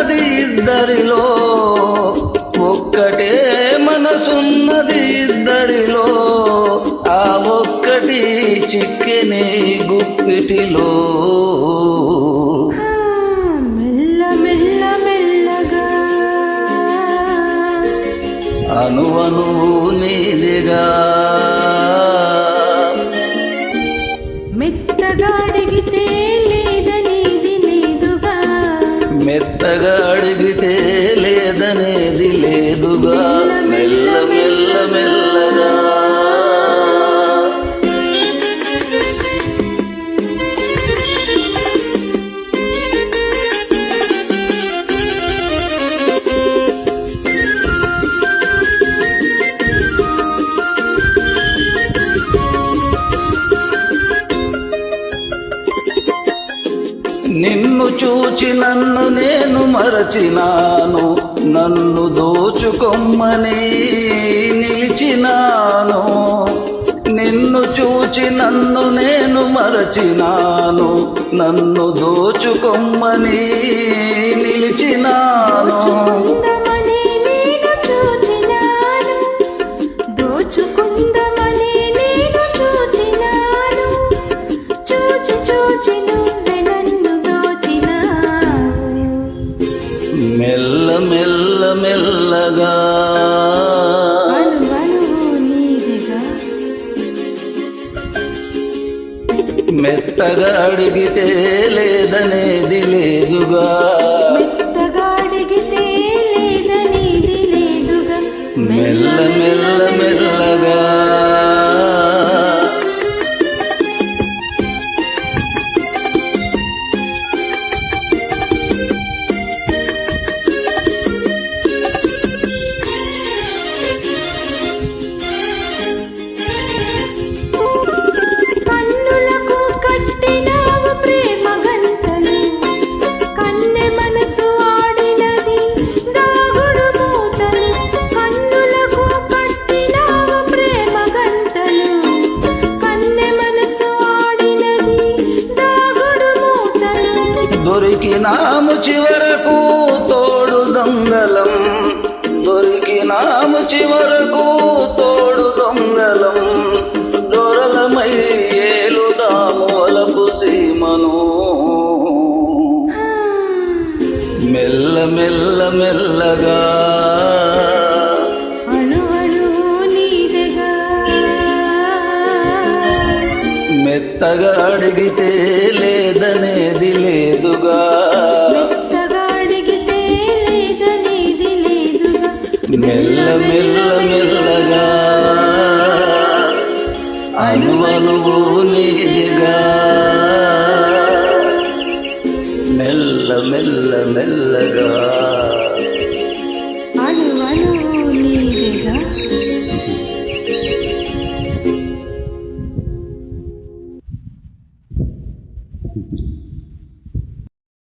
మనసున్నది ఇద్దరిలో, ఒక్కటే మనసున్నది ఇద్దరిలో, ఆ ఒక్కటి చిక్కెనే గుప్పిటిలో. మెల్ల మెల్ల మెల్లగా అనువను నీదిగా, మెత్తగా అడిగితే లేదనేది లేదుగా, మెత్తగా అడిగితే లేదనేది లేదుగా. మెల్ల మెల్ల మెల్లగా నిన్ను చూచి నన్ను నేను మరచినాను, నన్ను దోచుకొమ్మని నిలిచినాను. నిన్ను చూచి నన్ను నేను మరచినాను, నన్ను దోచుకొమ్మని నిలిచినాను. దోచుకుందమని నేను చూచినాను, దోచుకుందమని నేను చూచినాను, చూచి చూచి నువ్వే నన్ను దోచినావు. మెల్ల మెల్ల మెల్లగా అణువణువు నీదిగా, మెత్తగా అడిగితే లేదనేది లేదుగా, మెత్తగా అడిగితే లేదనేది లేదుగా. మెల్ల మెల్ల మెల్లగా కన్నులకు కట్టినావు ప్రేమ గంతలు, కన్నె మనసు ఆడినది దాగుడు మూతలు. కన్నులకు కట్టినావు ప్రేమ గంతలు, కన్నె మనసు ఆడినది దాగుడు మూతలు. దొరికినాము చివరకు తోడు దొంగలం, దొరికినాము చివరకు తోడు దొంగలం. దొరలమై ఏలుదాము వలపు సీమను. మెల్ల మెల్ల మెల్లగా అణువణు నీదెగా, మెత్తగా అడిగితే లేదనేది లేదుగా, మెత్తగా అడిగితే లేదనేది లేదుగా. మెల్ల మెల్ల మెల్లగా అనువనువు నీదిగా, మెల్ల మెల్ల మెల్లగా.